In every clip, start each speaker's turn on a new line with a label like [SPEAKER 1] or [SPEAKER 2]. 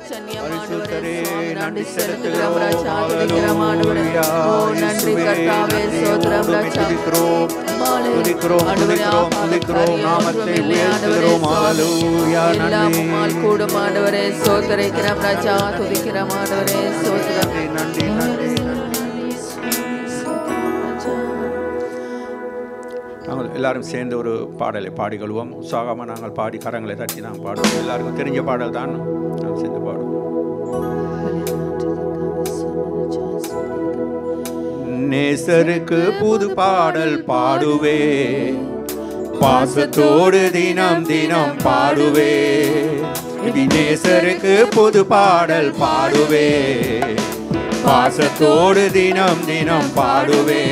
[SPEAKER 1] பரிசுத்தரே நன்றி செலுத்துகிறோம் ராஜா, துதிக்கிறோம் ஆண்டவரே. ஓ நன்றி கர்த்தாவே, ஸ்தோத்திரம் ராஜா. துதிக்கிறோம் துதிக்கிறோம் துதிக்கிறோம், நாமத்தை உயர்த்துகிறோம். ஹல்லேலூயா. நன்றி கூடும் ஆண்டவரே, ஸ்தோத்திரிக்கிறோம் ராஜா, துதிக்கிறோம் ஆண்டவரே, ஸ்தோத்திரம். நன்றி நன்றி. நாங்கள் எல்லாரும் சேர்ந்து ஒரு பாடலை பாடிக்கொள்வோம். உற்சாகமாக நாங்கள் பாடி கரங்களை தட்டி நாங்கள் பாடுவோம். எல்லாருக்கும் தெரிஞ்ச பாடல் தான், நாங்கள் சேர்ந்து பாடுவோம். நேசருக்கு புது பாடல் பாடுவே, பாசத்தோடு தினம் தினம் பாடுவே. நேசருக்கு புது பாடல் பாடுவே, பாசத்தோடு தினம் தினம் பாடுவே.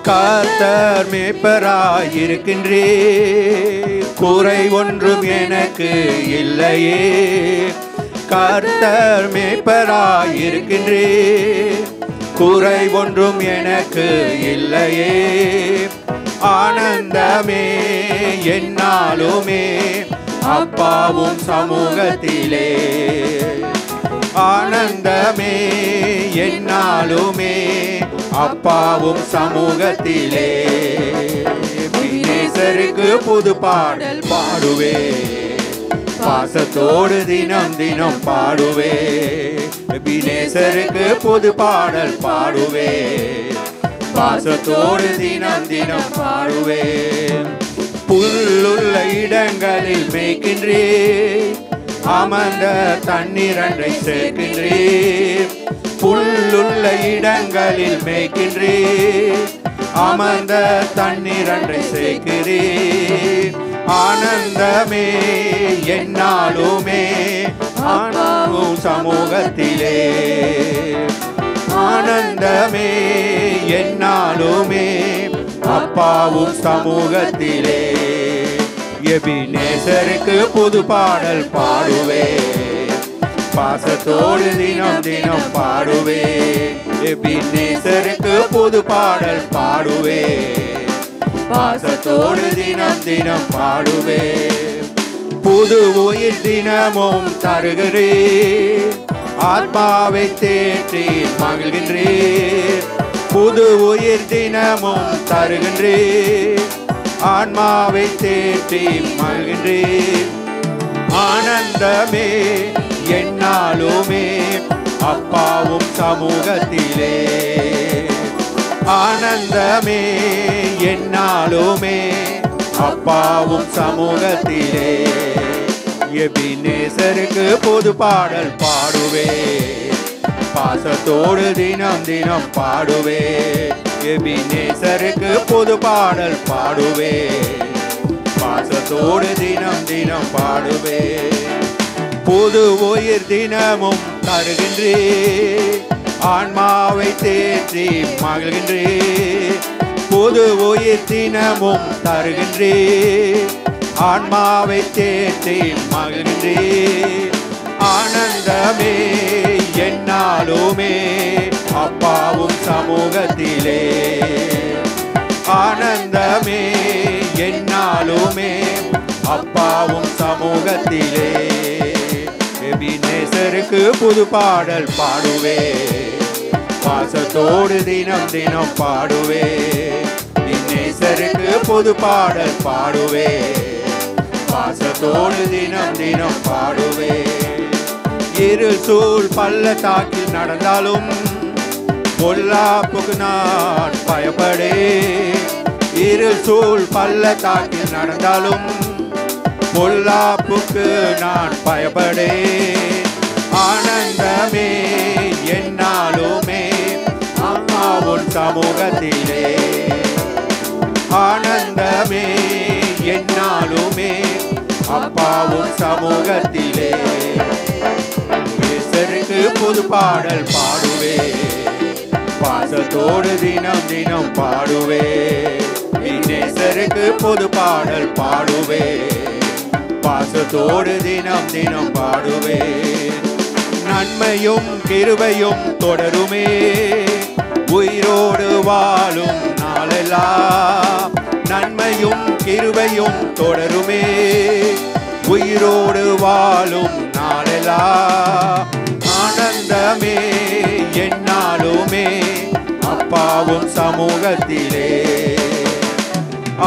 [SPEAKER 1] கர்த்தர் மேய்ப்பராயிருக்கின்றே, குறை ஒன்றும் எனக்கு இல்லையே. கர்த்தர் மேய்ப்பராயிருக்கின்றே, குறை ஒன்றும் எனக்கு இல்லையே. ஆனந்தமே என்னாலுமே அப்பாவும் சமூகத்திலே. ஆனந்தமே என்னாலுமே அப்பாவும் சமூகத்திலே. நேசருக்கு புது பாடல் பாடுவே, பாசத்தோடு தினம் தினம் பாடுவே. நேசருக்கு புது பாடல் பாடுவே, பாசத்தோடு தினம் தினம் பாடுவே. புல்லுள்ள இடங்களில் மேய்க்கின்றே, அமர்ந்த தண்ணீரண்டை சேர்க்கின்றே. புல்லுள்ள இடங்களில் மேய்க்கின்றே, அமர்ந்த தண்ணீரண்டை சேர்க்கிறே. ஆனந்தமே என்னாலுமே அப்பாவும் சமூகத்திலே. ஆனந்தமே என்னாலுமே அப்பாவும் சமூகத்திலே. எபினேசருக்கு புது பாடல் பாடுவே, பாசத்தோடு தினம் தினம் பாடுவே. எபினேசருக்கு புது பாடல் பாடுவே, பாசத்தோடு தினம் தினம் பாடுவே. புது உயிர் தினமும் தருகிறே, ஆத்மாவை தேற்றி மகிழ்கின்றே. புது உயிர் தினமும் தருகின்றே, ஆன்மாவை தேற்றி மகிழ்கின்றே. ஆனந்தமே என்னாலுமே அப்பாவும் சமூகத்திலே. ஆனந்தமே என்னாலுமே அப்பாவும் சமூகத்திலே. எபினேசருக்கு புது பாடல் பாடுவே, பாசத்தோடு தினம் தினம் பாடுவே. எபினேசருக்கு புது பாடல் பாடுவே, பாசத்தோடு தினம் தினம் பாடுவே. புது உயிர் தினமும் தருகின்றே, ஆன்மாவை தேற்றி மகிழ்கின்றே. புது உயிர் தினமும் தருகின்றே, ஆன்மாவை தேற்றி மகிழ்கின்றே. ஆனந்தமே என்னாலுமே அப்பாவும் சமூகத்திலே. ஆனந்தமே என்னாலுமே அப்பாவும் சமூகத்திலே. எபினேசருக்கு புது பாடல் பாடுவே, பாசத்தோடு தினம் தினம் பாடுவே. எபினேசருக்கு புது பாடல் பாடுவே, பாசத்தோடு தினம் தினம் பாடுவே. இருள் சூழ் பள்ளத்தாக்கில் நடந்தாலும் பொல்லாப்புக்கு நான் பயப்படே. இருள் சூழ் பள்ளத்தாக்கில் நடந்தாலும் பொல்லாப்புக்கு நான் பயப்படே. ஆனந்தமே என்னாலுமே அம்மாவுன் சமூகத்திலே. ஆனந்தமே என்னாலுமே அப்பாவும் சமூகத்திலே. நேசருக்கு புது பாடல் பாடுவே, பாசத்தோடு தினம் தினம் பாடுவே. நேசருக்கு புது பாடல் பாடுவே, பாசத்தோடு தினம் தினம் பாடுவே. நன்மையும் கிருபையும் தொடருமே, உயிரோடு வாழும் நாளெல்லாம். நன்மையும் கிருபையும் தொடருமே,
[SPEAKER 2] உயிரோடு வாழும் நாளெல்லாம் ஆனந்தமே என்னாலுமே அப்பாவும் சமூகத்திலே.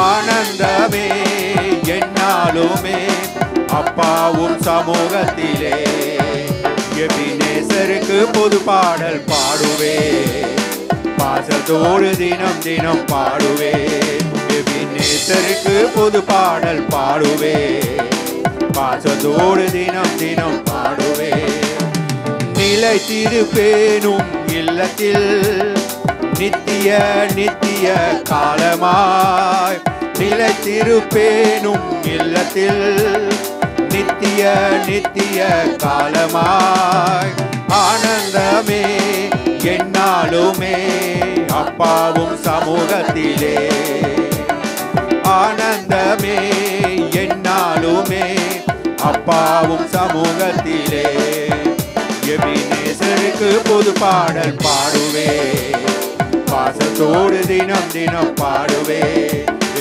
[SPEAKER 2] ஆனந்தமே என்னாலுமே அப்பாவும் சமூகத்திலே. எபினேசருக்கு பொது பாடல் பாடுவே, பாசத்தோடு தினம் தினம் பாடுவே. எபினேசருக்கு பொது பாடல் பாடுவே, பாசத்தோடு தினம் தினம் பாடுவே. நிலைத்திருப்பேனும் இல்லத்தில் நித்திய நித்திய காலமாய். நிலைத்திருப்பேனும் இல்லத்தில் நித்திய நித்திய காலமாய். ஆனந்தமே என்னாலுமே அப்பாவும் சமூகத்திலே. ஆனந்தமே என்னாலுமே அப்பாவும் சமூகத்திலே. எபினேசருக்கு பொது பாடல் பாடுவே, பாசத்தோடு தினம் தினம் பாடுவே.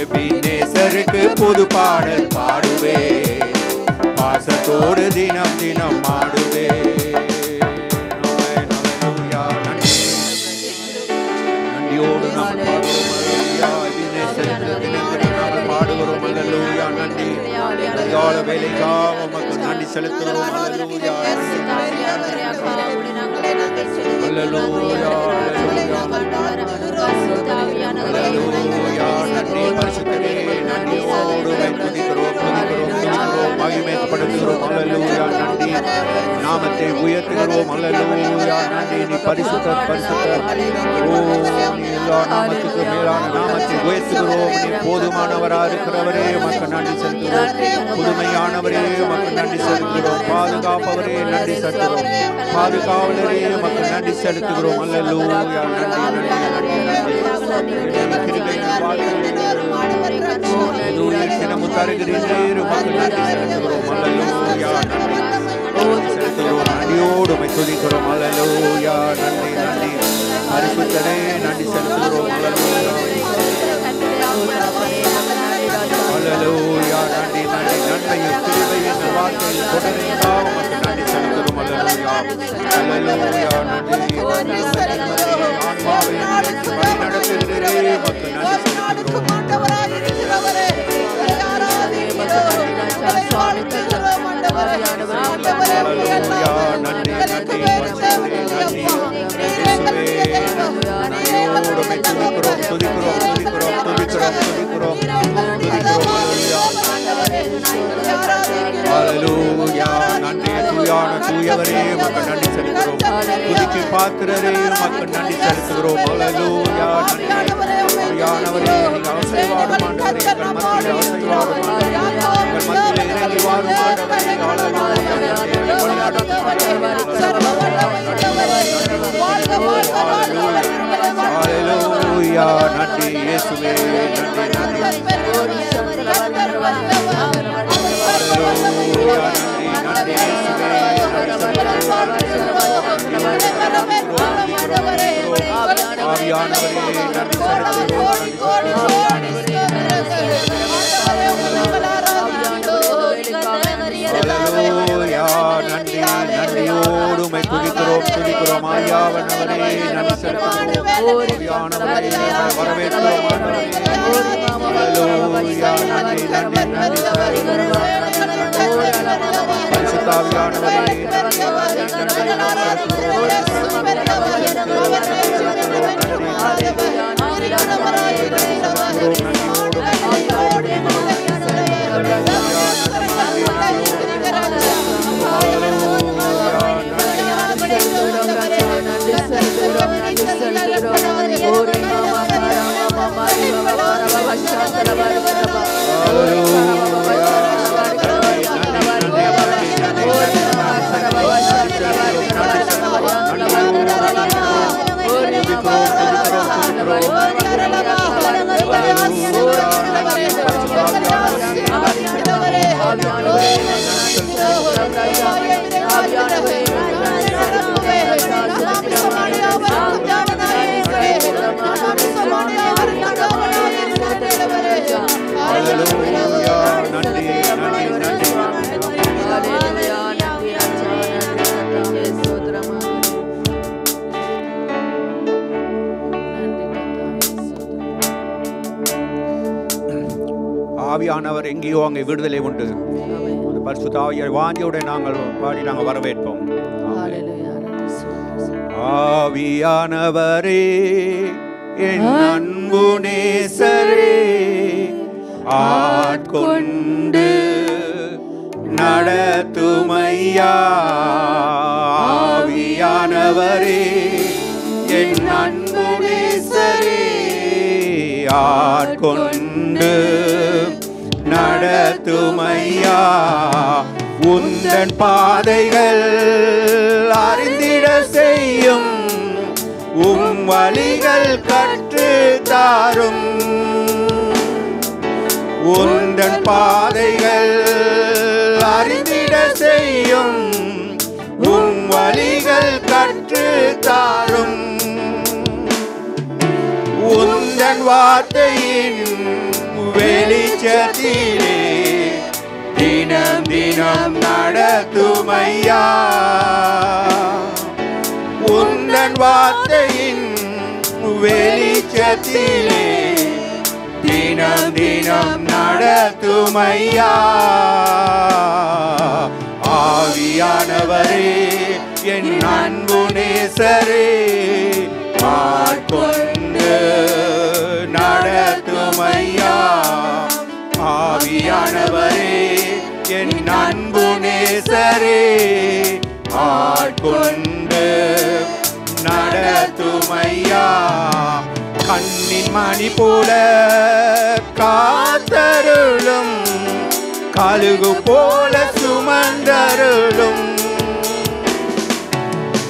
[SPEAKER 2] எபினேசருக்கு பொது பாடல் பாடுவே, பாசத்தோடு தினம் தினம் பாடுவே. நன்றியோடு நாம் பாடுகிறோம். அல்லேலூயா. நன்றி அதிகால வேலைக்காக உமக்கு நன்றி செலுத்துகிறோம். அல்லேலூயா. நன்றி பரிசுத்தரே. நன்றியோடு துதிக்கிறோம் மகிமைப்படுத்துகிறோம். அல்லேலூயா. நன்றி நாமத்தை உயர்த்துகிறோம். அல்லேலூயா. நன்றி நீ பரிசுத்தர் பரிசுத்தர். ஓ நீ எல்லா நாமத்துக்கு மேலான நாமத்தை உயர்த்துகிறோம். நீ போதுமானவராக இருக்கிறவரே உமக்கு நன்றி செலுத்துகிறோம். புதுமையானவரே உமக்கு நன்றி செலுத்துகிறோம். பாதுகாப்பவரே நன்றி செலுத்துகிறோம். பாதுகாவலரே உமக்கு நன்றி செலுத்துகிறோம். அல்லேலூயா. தினமும் தருகிறீர் உமக்கு நன்றி செலுத்துகிறோம். அல்லேலூயா. நன்றியோடு உம்மை துதிக்கிறோம். அல்லேலூயா. நன்றி நன்றி பரிசுத்தரே நன்றி செலுத்துகிறோம். அல்லேலூயா. நன்றி நன்றி நன்மையும் கிருபையும் வார்த்தையில் தொடர்ந்தால் உமக்கு நன்றி செலுத்துகிறோம். அல்லேலூயா. அல்லேலூயா. நன்றி ஆன்மாவை வழிநடத்துகிறீரே உமக்கு நன்றி செலுத்துகிறோம். தூயவரே உமக்கு நன்றி செலுத்துகிறோம். துதிக்கு பாத்திரரே உமக்கு நன்றி செலுத்துகிறோம். அல்லேலூயா. நன்றியானவரே நீங்க அவசரவாடும் ஆண்டவரே, எங்கள் மத்தியில் அவசரவாடும் ஆண்டவரே, எங்கள் மத்தியில் இறங்கி வாரும் ஆண்டவரே. அல்லேலூயா. நன்றி இயேசுவே. நன்றி நன்றி. நன்றியோடு உம்மை துதிக்கிறோம் துதிக்கிறோம். ஆயாவனவரே நன்றி செலுத்துகிறோம். வரவேற்கிறோம் ஆண்டவரே. அல்லேலூயா. நன்றி நன்றி நன்றி. பரிசுத்தாவியானவரே நன்றி நன்றி நன்றி. ஆவியானவர் எங்கேயோ அங்கே விடுதலை உண்டு. அந்த பரிசுத்த ஆவியை வாஞ்சியோட நாங்கள் பாடி நாங்கள் வரவேற்போம். ஆவியானவரே என் அன்பு நேசரே, ஆட்கொண்டு நடத்துமையா. ஆவியானவரே என் அன்பு நேசரே, ஆட்கொண்டு நடத்துமையா. உந்தன் பாதைகள் அறிந்திட செய்யும், உம் வழிகள் கற்று தாரும். உந்தன் பாதைகள் அறிந்திட செய்யும், உம் வழிகள் கற்று தாரும். உந்தன் வார்த்தையின் வெளிச்சத்திலே தினம் தினம் நடத்துமையா. உந்தன் வார்த்தையின் வெளிச்சத்திலே தினம் தினம் நடத்துமையா. ஆவியானவரே என் அன்பு நேசரே, ஆட்கொண்டு நடத்துமையா. ஆவியானவரே என் அன்பு நேசரே, ஆட்கொண்டு நடத்துமையா. கண்ணின் மணி போல காத்தருளும், கழுகு போல சுமந்தருளும்.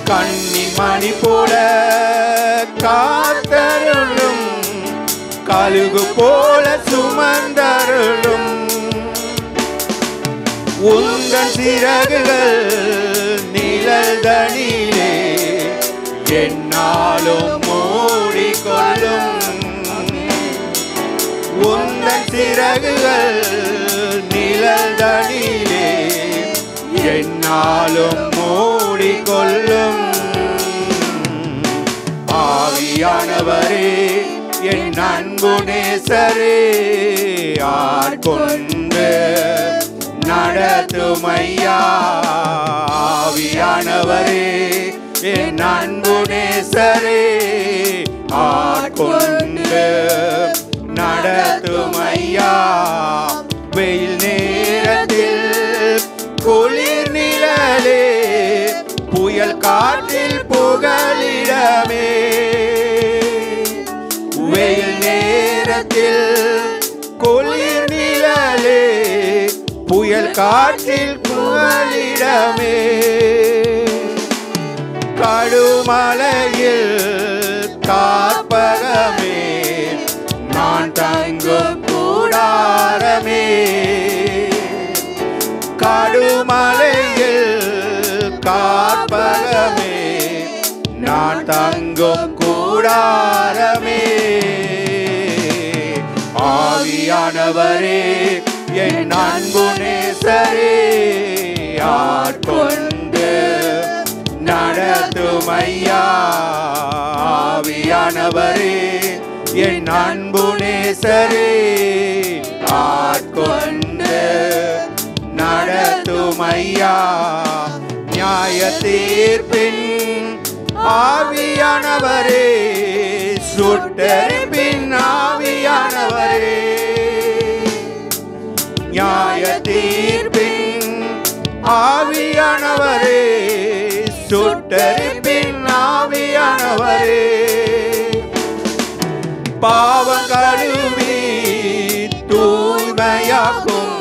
[SPEAKER 2] கண்ணின் மணி போல காத்தருளும், கழுகு போல சுமந்தருளும். உந்தன் சிறகுகள் நிழல்தனிலே என்னாலும் மூடிக்கொள்ளும். உந்தன் சிறகுகள் நிழல்தனிலே என்னாலும் மூடிக்கொள்ளும். ஆவியானவரே என் அன்பு நேசரே, ஆட்கொண்டு நடத்துமையா. ஆவியானவரே என் அன்பு நேசரே, ஆட்கொண்டு நடத்துமையா. வெயில் நேரத்தில் குளிர் நிழலே, புயல் காற்றில் புகலிடமே. வெயில் நேரத்தில் குளிர் நிழலே, புயல் காற்றில் புகலிடமே. கடுமலையில் காப்பகமே, நான் தங்கும் கூடாரமே. கடுமலையில் காப்பகமே, நான் தங்கும் கூடாரமே. ஆவியானவரே என் அன்பு நேசரே, ஆட்கொண்டு நடத்துமையா. ஆவியானவரே என் அன்பு நேசரே, ஆட்கொண்டு நடத்துமையா. நியாய தீர்ப்பின் ஆவியானவரே, சுட்டெரிப்பின் ஆவியானவரே. நியாய தீர்ப்பின் ஆவியானவரே, சுட்டெரிப்பின் ஆவியானவரே. பாவம் கழுவி தூய்மையாக்கும்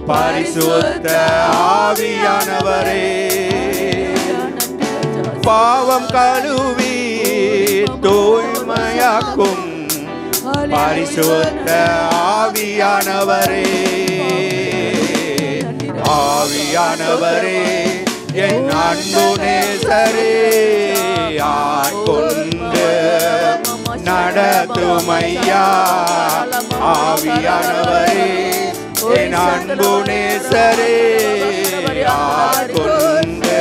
[SPEAKER 2] பரிசுத்த ஆவியானவரே. பாவம் கழுவி தூய்மையாக்கும் பரிசுத்த ஆவியானவரே. ஆவியானவரே என் அன்பு நேசரே, ஆட்கொண்டு நடத்துமையா. ஆவியானவரே என் அன்பு நேசரே, ஆட்கொண்டு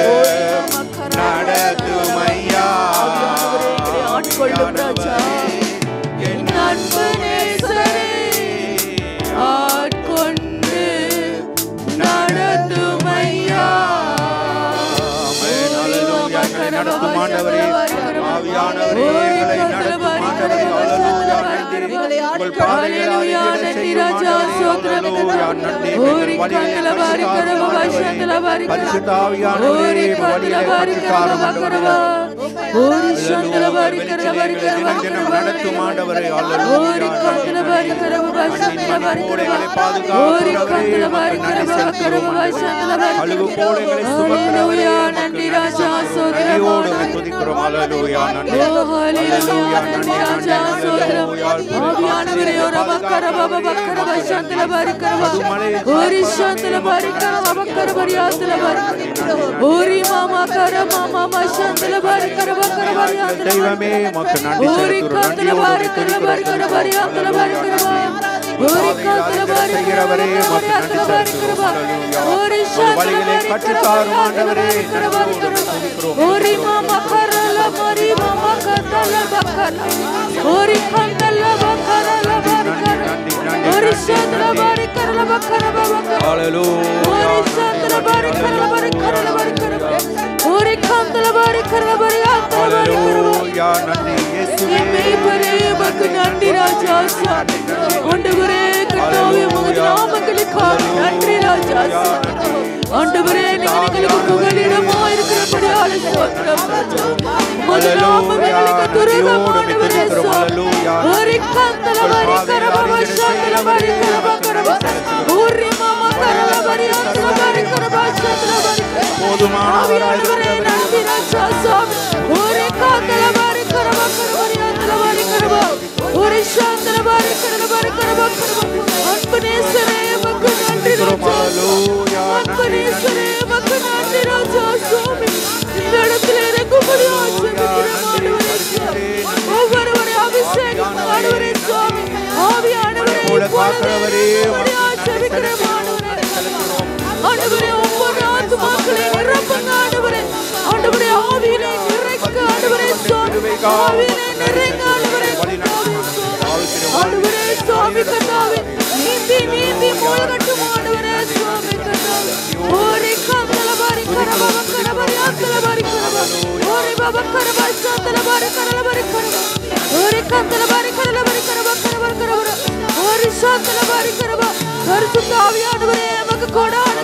[SPEAKER 2] நடத்துமையா.
[SPEAKER 1] என் அன்பு நேசரே,
[SPEAKER 2] ஆவியானவரே எங்களை நடத்தும் ஆண்டவரே ஹalleluya நன்றி உங்கள் பாதைகளை அறிந்து செய்யும் ஆண்டவரே ஹalleluya நன்றி வழிகளை கற்றுத்தாரும் ஆண்டவரே பரிசுத்த ஆவியானவரே வழிகளை கற்றுத்தாரும் ஆண்டவரே ஓரி சந்தல பாரி கரபாரி தினம் நடத்தும் ஆண்டவரே ஹalleluya கந்தல பாரி கரபாரி சந்தல பாரி ஓரி கந்தல பாரி கரபாரி சந்தல பாரி அழுகு போலங்களை சுமக்கிறவரே நன்றி ராஜா சோதரமோடு துதிக்கிறோம் ஹalleluya நன்றி ஹalleluya நன்றி ராஜா சோதரம் ஆவியானவரே ரபக்கரபா பக்கரபா சந்தல பாரி கரபா ஓரி சந்தல பாரி கரபா கரபாரி சந்தல பாரி ஓரி மாமா கரமா மாமா சந்தல பாரி கரபா கரபாரி தெய்வமே உமக்கு நன்றி செலுத்துகிறோம் நன்றி பாரி கரபாரி கரபாரி சந்தல பாரி கரபா ஓரி கந்தல பாரி செய்கிறவரே உமக்கு நன்றி செலுத்துகிறோம் ஓரி வழிகளை கற்றுத்தாரும் ஆண்டவரே கரபாரி ஓரி மாமா கரல மரி மாமா கந்தல பக்கல ஓரி கந்தல பக்கல பக்கல ஓரி சந்தல பாரி கரல பக்கல பக்கல ஹalleluya ஓரி சந்தல பாரி கரல பாரி கரல பாரி கரல ஓரி கந்தல பாரி கரல பாரி ஹalleluya நன்றி இயேசுவே மேய்ப்பரே உமக்கு நன்றி ராஜா ஆண்டவரே கர்த்தாவே உமது நாமங்களுக்காக நன்றி ராஜா ஆண்டவரே நீங்களுக்கு புகலிடமாய் இருக்கிறபடியால் ஸ்தோத்திரம் உமது நாமம் எங்களுக்கு துருகமானவரே ஹalleluya ஓரி கந்தல பாரி கரபா சந்தல பாரி கரபா கரபா ஓரி மாமா கரல பாரி சந்தல பாரி கரபா சந்தல பாரி போதுமானவராய் இருக்கிறவரே நன்றி ராஜா ஓரி கந்தல பாரி கரபா கரபாரி சந்தல பாரி கரபா ஓரி சந்தல பாரி கரல பாரி கரபா கரபா அன்பனேசரே உமக்கு நன்றி ராஜா ஹalleluya அன்பனேசரே உமக்கு நன்றி ராஜா சுவாமி இந்த இடத்திலே இருக்கும்படி ஆசீர்வதிக்கிறேன் ஒவ்வொருவரை அபிஷேகம் ஆண்டவரே சுவாமி ஆவியானவரே காக்கிறவரே ஆசீர்வதிக்கிறேன் ஆண்டவரே ஒவ்வொரு ஆத்துமாக்களை நிரப்புங்க ஆண்டவரே ஆண்டவரே ஆவியிலே நிறைக்க ஆண்டவரே சுவாமி ஆவியிலே நிறைங்க ஆண்டவரே ஆண்டவரே சுவாமி கர்த்தாவே நீதி மூழ்கட்டும் ஆண்டவரே சுவாமி கர்த்தாவே ஓரி கந்தல பாரி கரபா கரபாரி சந்தல பாரி கரபா ஓரி பாபா கரபா சந்தல பாரி கரல பாரி கரபா ஓரி கந்தல பாரி கரல பாரி கரபா கரபா கரபா ஓரி சந்தல பாரி கரபா பரிசுத்த ஆவியானவரே நமக்கு கோடான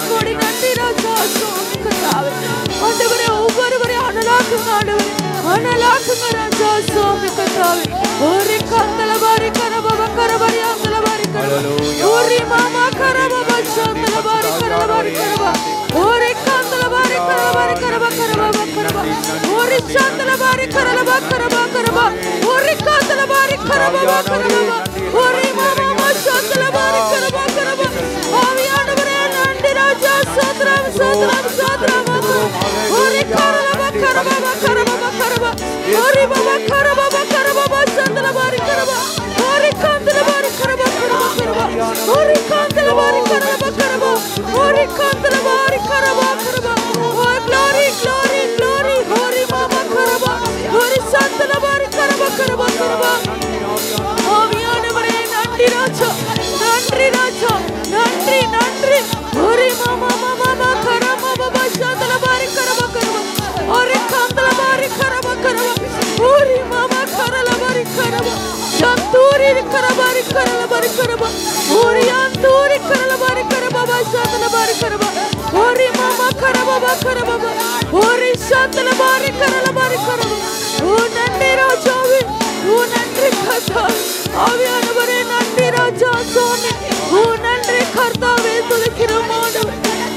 [SPEAKER 2] கோடி நன்றி ராஜா சுவாமி கர்த்தாவே ஆண்டவரே ஒவ்வொருவரை அனலாக்குங்க ஆண்டவரே அனலாக்குங்க ராஜா சுவாமி கர்த்தாவே ஓரி கந்தல பாரி கரபா கரபாரி சந்தல பாரி கரபா ஓரி மாமா கரபா சந்தல பாரி கரபா ஓரி கந்தல பாரி கரபா கரபா ஓரி சந்தல பாரி கரபா கரபா ஓரி கந்தல பாரி கரபா ஓரி மாமா சந்தல பாரி கரபா ஆவியானவரே நன்றி ராஜா சத்ரம் ஓரி கரபா கரபா ஓரி பாபா கரபா சந்தல பாரி கரபா ஓரி கந்தல பாரி கரபா ஓரி கந்தல பாரி கரபா ஓரி கந்தல பாரி கரபா ஓ glory ஓரி மாமா கரபா ஓரி சந்தல பாரி கரபா ஆவியானவரே நன்றி ராஜா நன்றி ஓரி மாமா கரபா பாபா சந்தல பாரி கரபா ஓரி கந்தல பாரி கரபா ஓரி மாமா கரல பாரி கரபா சந்தூரி கரபாரி கரல பாரி கரபா ஓரி அந்தூரி கரல பாரி கரபா சந்தல பாரி கரபா ஓரி மாமா கரபா ஓரி சந்தல பாரி கரல பாரி கரபா ஓ நன்றி ராஜாவே ஓ நன்றி கர்த்தாவே ஆவியானவரே நன்றி ராஜா சுவாமி ஓ நன்றி கர்த்தாவே துதிக்கிறோம்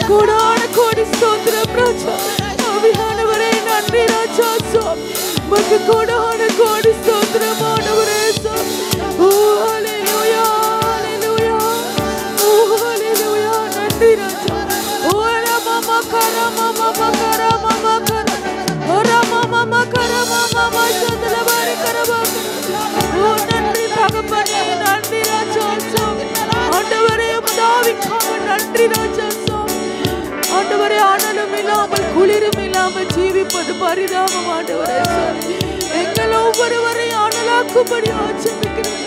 [SPEAKER 2] கோடான கோடி ஸ்தோத்திரம் ராஜா ஆவியானவரே நன்றி ராஜா சுவாமி மக்கு கோடான கோடி ஸ்தோத்திரம் ஆண்டவரே ஓ ஹalleluya ஓ ஹalleluya நன்றி ராஜா ஓ மாமா கரா சந்தல பாரி கரபா ஓ நன்றி தகப்பனே நன்றி ராஜா ஆண்டவரே உம்தாவிக்காக நன்றி ராஜா ஆண்டவரே ஆனலும் இல்லாமல் குளிரும் இல்லாமல் ஜீவிப்பது பரிதாபம் ஆண்டவரே எங்கள் ஒவ்வொருவரை ஆனலாக்கும்படி ஆச்சரிக்கிறேன்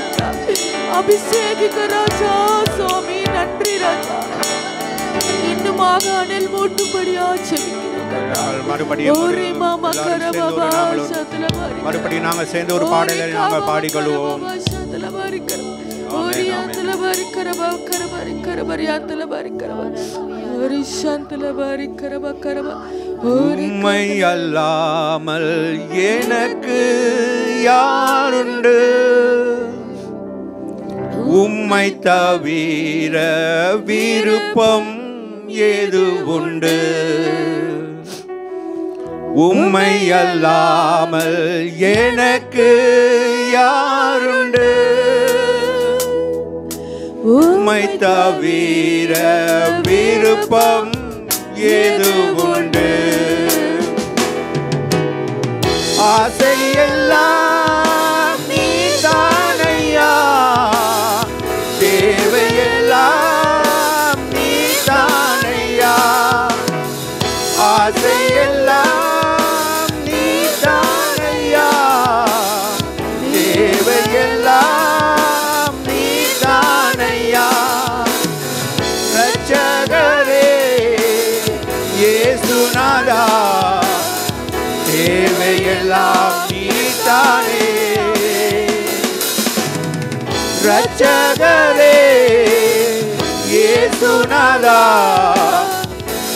[SPEAKER 2] அபிஷேகிக்க ராஜா சுவாமி நன்றி ராஜா இன்னுமாக அனல் மூட்டும்படி ஆச்சரிக்கிறேன் மறுபடியும் நாங்கள் சேர்ந்து ஒரு பாடலை நாங்கள் பாடிக்கொள்வோம். உம்மை அல்லாமல் எனக்கு யாருண்டு, உம்மை தவிர விருப்பம் ஏது உண்டு, உம்மை அல்லாமல் எனக்கு யாருண்டு, உம்மை தவிர விருப்பம் ஏது உண்டு. ஆசையெல்லாம் நீதானையா, தேவையெல்லாம் நீதானையா, ஆசையெல்லாம் நீதானையா, தேவையெல்லாம் நீதானையா. ரட்சகரே இயேசுநாதா, தேவையெல்லாம் நீதானே. ரட்சகரே இயேசுநாதா,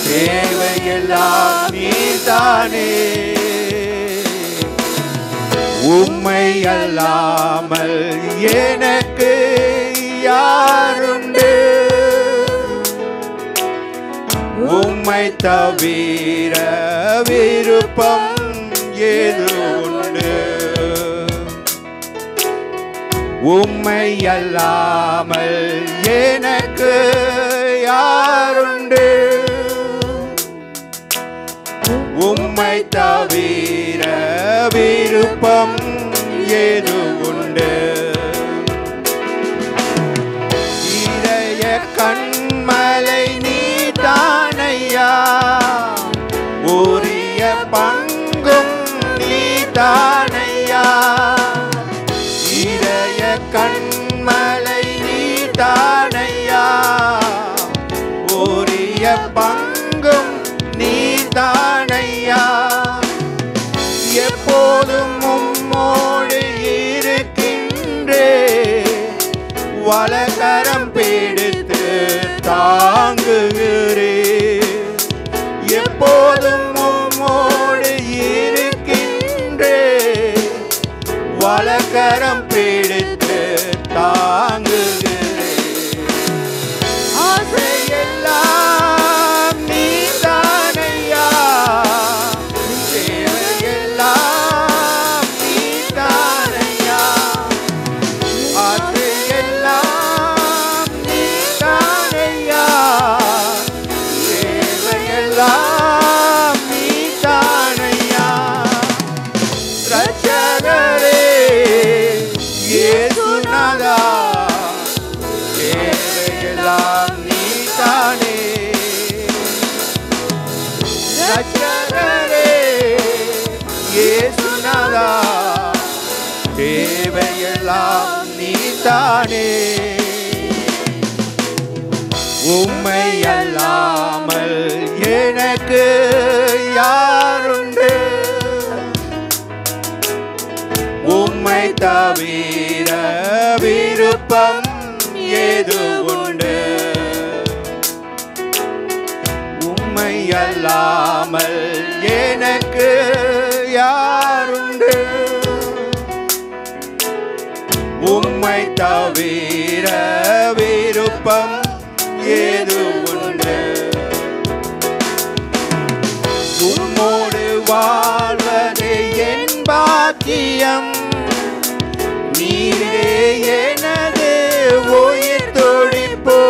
[SPEAKER 2] தேவையெல்லாம் நீதானே. உம்மை அல்லாமல் எனக்கு யாருண்டு, உம்மை தவிர விருப்பம் ஏது உண்டு, உம்மை அல்லாமல் எனக்கு யாருண்டு, உம்மை தவிர விருப்பம் ஏது உண்டு. இதய கண்மலை நீதானையா, உரிய பங்கும் நீதானையா, இதய கண்மலை நீதானையா, உரிய பங்கும் நீதானையா. எப்போதும் உம்மோடு இருக்கின்றே, வலகரம் பிடித்து தாங்குகிறே. எப்போதும் உம்மோடு இருக்கின்றே, வலகரம் பிடித்து தாங்குகிறே. ஆசையெல்லாம் நீதானையா, தேவையெல்லாம் நீதானையா, ஆசையெல்லாம் நீதானையா, தேவையெல்லாம் நீதானையா. ரட்சகரே இயேசுநாதா, தேவையெல்லாம் நீதானே. ரட்சகரே இயேசுநாதா, தேவையெல்லாம் நீதானே. உம்மை அல்லாமல் எனக்கு யாருண்டு, உம்மை தவிர விருப்பம் ஏது உண்டு, உம்மை அல்லாமல் எனக்கு யாருண்டு, உம்மை தவிர விருப்பம் ஏது உண்டு. உம்மோடு வாழ்வதே என் பாக்கியம், நீரே எனது உயிர் துடிப்போ.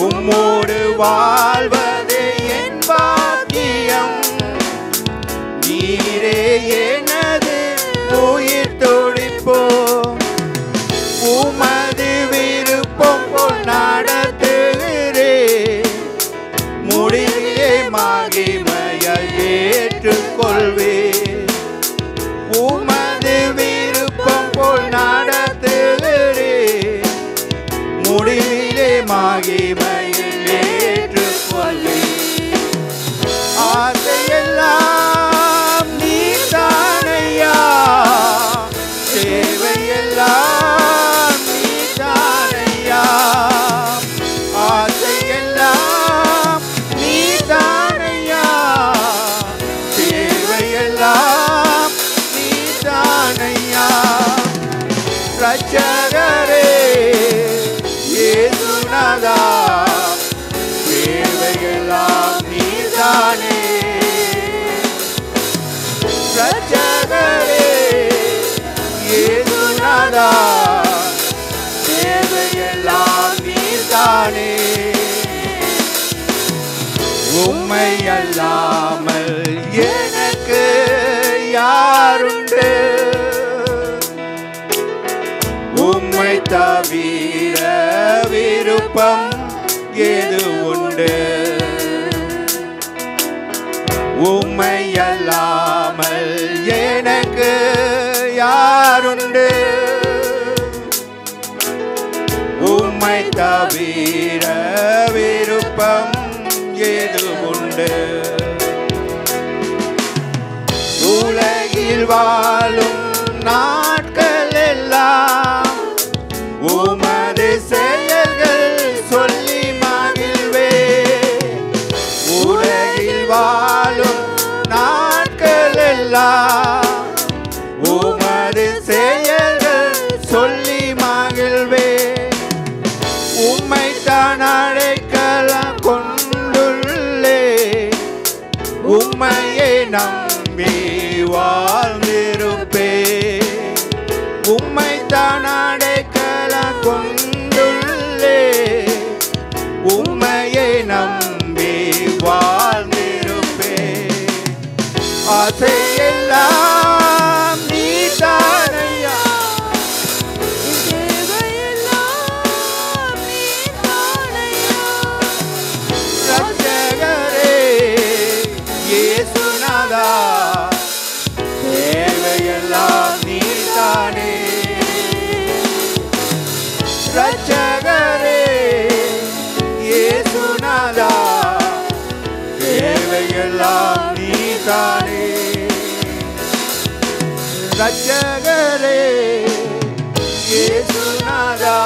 [SPEAKER 2] உம்மோடு வாழ்வதே என் பாக்கியம், நீரே எனது உயிர் துடிப்போ. உமது விருப்பம் போல் நடத்துகிறே, முடிவிலே மகிமையாய் ஏற்றுக்கொள்வே. உமது விருப்பம் போல் நடத்துகிறே, முடிவிலே மகிமையை ஏற்றுக்கொள்வே. நீதானையா ரட்சகரே இயேசுநாதா தேவையெல்லாம் நீதானே ரட்சகரே இயேசுநாதா தேவையெல்லாம் நீதானே உம்மை அல்லாமல் எனக்கு யாருண்டு உம்மை தவிர விருப்பம் ஏது உண்டு உம்மை அல்லாமல் எனக்கு யாருண்டு உம்மை தவிர விருப்பம் ஏது உண்டு உலகில் வாழும் நாட்கள் எல்லாம் உமது செயல்கள் சொல்லி மகிழ்வே உலகில் வாழும் நாட்கள் எல்லாம் உமது செயல்கள் சொல்லி மகிழ்வே உம்மை தான் அழைக்கலாம் கொண்டுள்ளே உம்மையை நம்பி வாழ்ந்திருப்பே உம்மை தான் அழைக்கலாம் கொண்டுள்ளே உம்மையை நம்பி வாழ்ந்திருப்பே ஆசையெல்லாம் நீதானையா ரட்சகரே இயேசுநாதா தேவையெல்லாம் நீதானே ரட்சகரே இயேசுநாதா தேவையெல்லாம் நீதானே ரட்சகரே இயேசுநாதா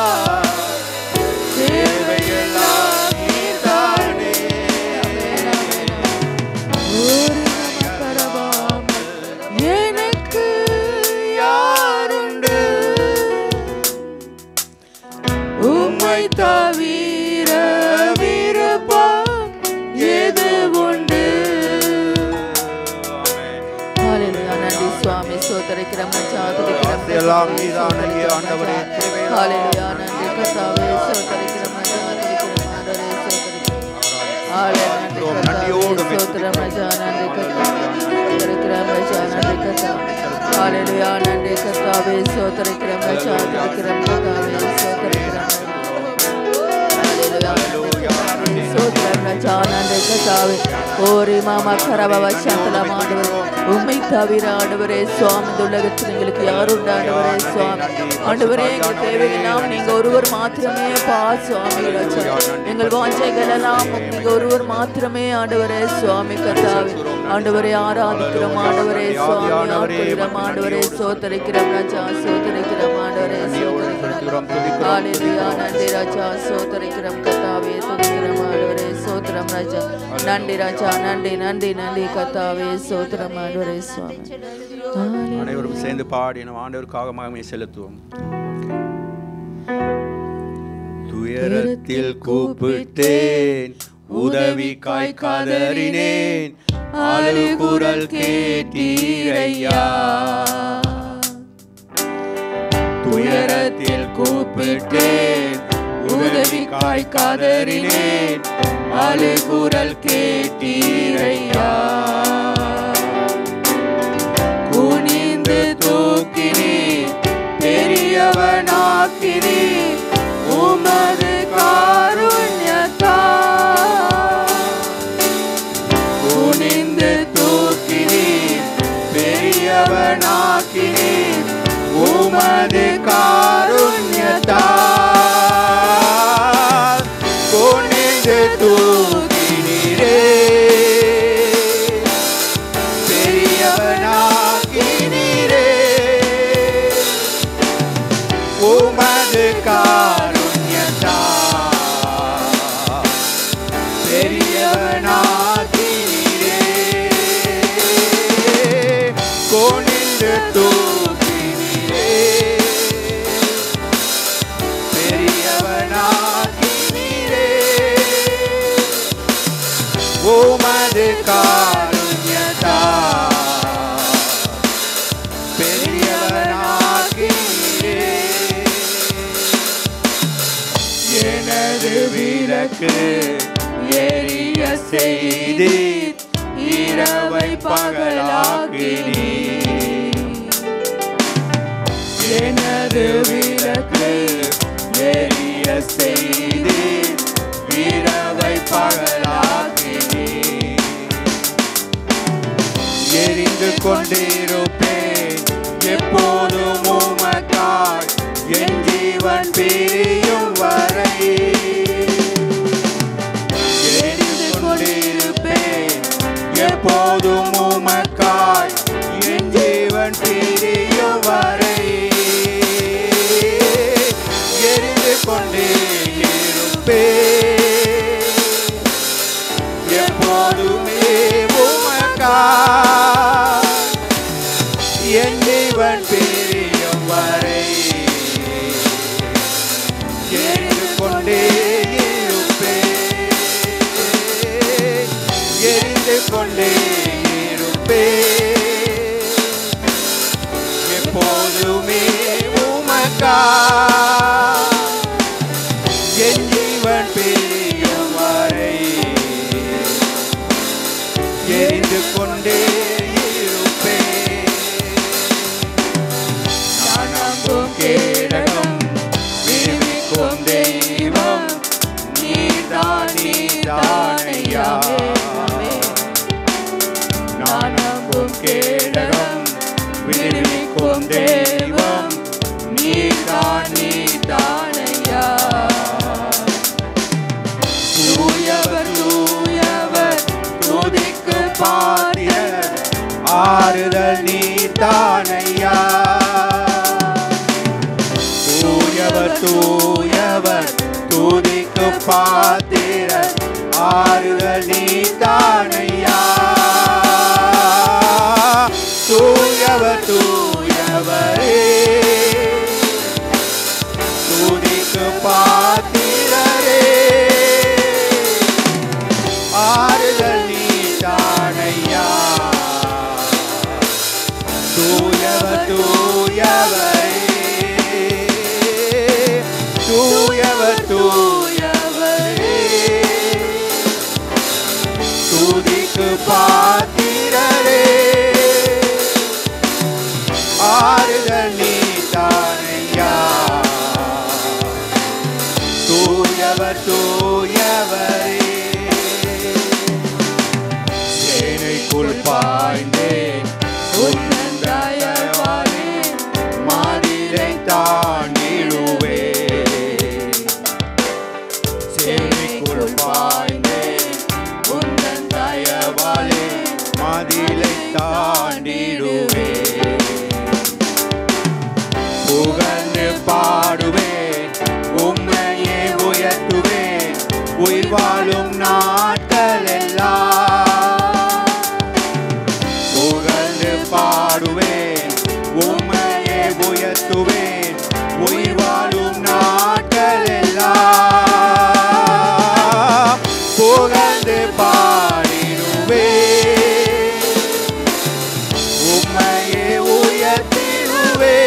[SPEAKER 2] தேவையெல்லாம் நீதானே எனக்கு யாருண்டு உம்மை தவிர விருப்பம் ஏது உண்டு
[SPEAKER 1] நன்றி சுவாமி சோதரிக்கிறோம்
[SPEAKER 2] எல்லாம் நீதானையே ஆண்டவரே
[SPEAKER 1] ஹalleluya நன்றி கர்த்தாவே சோதரிக்கிறோம்
[SPEAKER 2] நன்றியோடு
[SPEAKER 1] சோதரம் ராஜா நன்றி ஹalleluya நன்றி கர்த்தாவே சோதரிக்கிறோம் ராஜா சோதரிக்கிறோம் கர்த்தாவே சோதரிக்கிறோம் ஹalleluya சோதரம் ராஜா நன்றி கர்த்தாவே ஓரி மாமா கரபவ சந்தலம் ஆண்டவரே உம்மை தவிர ஆண்டவரே சுவாமி இந்த உலகத்தில் எங்களுக்கு யாருண்டு ஆண்டவரே சுவாமி ஆண்டவரே எங்கள் தேவையெல்லாம் நீங்க ஒருவர் மாத்திரமே பா சுவாமி ராஜா எங்கள் வாஞ்சைகள் எல்லாம் நீங்க ஒருவர் மாத்திரமே ஆண்டவரே சுவாமி கர்த்தாவே ஆண்டவரே ஆராதிக்கிறோம் ஆண்டவரே சுவாமி ஆக்குகிறோம் ஆண்டவரே சோதரிக்கிறோம் ராஜா சோதரிக்கிறோம் ஆண்டவரே சோதரிக்கிறோம் ஹalleluya நன்றி ராஜா சோதரிக்கிறோம் கர்த்தாவே துதிக்கிறோம் ஆண்டவரே சோதரம் ராஜா நன்றி ராஜா நன்றி நன்றி நன்றி கர்த்தாவே சோதரம் ஆண்டவரே சுவாமி
[SPEAKER 2] அனைவரும் சேர்ந்து பாடி நம் ஆண்டவருக்காக மகிமை செலுத்துவோம் துயரத்தில் கூப்பிட்டேன் உதவிக்காய் கதறினேன் அழுகுரல் கேட்டீரையா துயரத்தில் கூப்பிட்டேன் உதவிக்காய் கதறினேன் அழுகுரல் கேட்டீரையா குனிந்து தூக்கினீர் பெரியவனாக்கினீர் உமது காருண்யத்தால் குனிந்து தூக்கினீர் பெரியவனாக்கினீர் உமது காருண்யத்தால் குனிந்து தூக்கினீரே பெரியவனாக்கினீரே உமது காருண்யத்தால் பெரியவனாக்கினீரே குனிந்து தூக்கினீரே எனது விளக்கு எரிய செய்தி இரவை பகலாக்கினி எனது விளக்கு எரிய செய்தி இரவை பகலாக்கினி எரிந்து கொண்டிருப்பேன் எப்போதும் உமக்காய் என் ஜீவன் பிரியும் வரை எரிந்து கொண்டிருப்பேன் எப்போதும் உமக்காய் என் ஜீவன் பிரியும் வரை எரிந்து கொண்டே இருப்பேன் எப்போதுமே உமக்காய் என் ஜீவன் பிரியும் வரை எரிந்து கொண்டே இருப்பேன் எரிந்து கொண்டே இருப்பேன் எப்போதுமே உமக்காய் என் ஜீவன் பிரியும் வரை எரிந்து கொண்டே கேடகம் விடுவிக்கும் தெய்வம் நீதான் நீதானையா நான் நம்பும் கேடகம் விடுவிக்கும் தெய்வம் நீதான் நீதானையா தூயவர் தூயவர் துதிக்கு பாத்திரர் ஆறுதல் நீதானையா தூயவர் தூயவர் துதிக்கு பாத்திரர் ஆறுதல் நீதானையா தூயவர் தூயவரே துதிக்கு பாத்திரரே ஆறுதல் நீதானையா தூயவர் தூயவரே தூயவர் தூயவரே துதிக்கு பாத்திரரே ஆறுதல் நீதானையா தூயவர் தூயவரே சேனைக்குள் பாய்ந்தேன் உந்தன் தயவாலே மதிலை தாண்டிடுவேன் சேனைக்குள் பாய்ந்தேன் உந்தன் தயவாலே மதிலை தாண்டிடுவேன் புகழ்ந்து பாடுவேன் உம்மையே உயர்த்துவேன் உயிர் வாழும் நாட்கள் எல்லாம் புகழ்ந்து பாடுவேன் உம்மையே உயர்த்துவேன் உயிர் வாழும் நாட்கள் எல்லாம் புகழ்ந்து பாடிடுவேன் உம்மையே உயர்த்திடுவேன்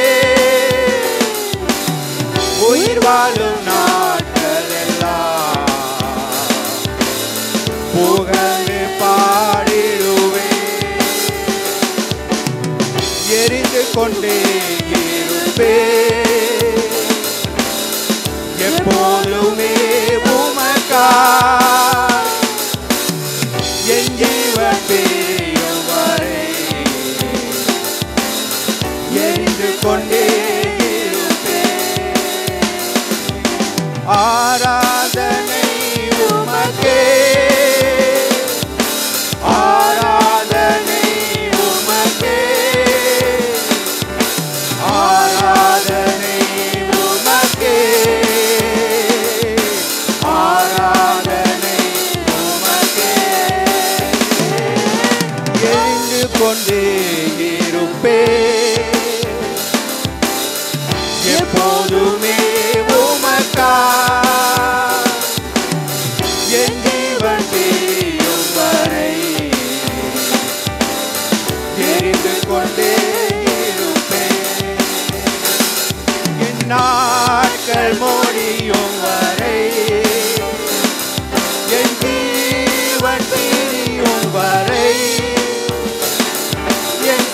[SPEAKER 2] உயிர் வாழும் நாட்கள் எல்லாம் புகழ்ந்து பாடிடுவேன் எரிந்து கொண்டே இருப்பேன் எப்போதுமே உமக்காய் என் ஜீவன் பிரியும் வரை எரிந்து கொண்டே இருப்பேன் ஆராதனை உமக்கே ஆராதனை உமக்கே ஆராதனை உமக்கே ஆராதனை உமக்கே எரிந்து கொண்டே இருப்பேன் எப்போதுமே உமக்காய் தெரிந்து கொண்டே இருப்பேன். என் நாட்கள் முடியும் வரை, என் ஜீவன் பிரியும் வரை, என்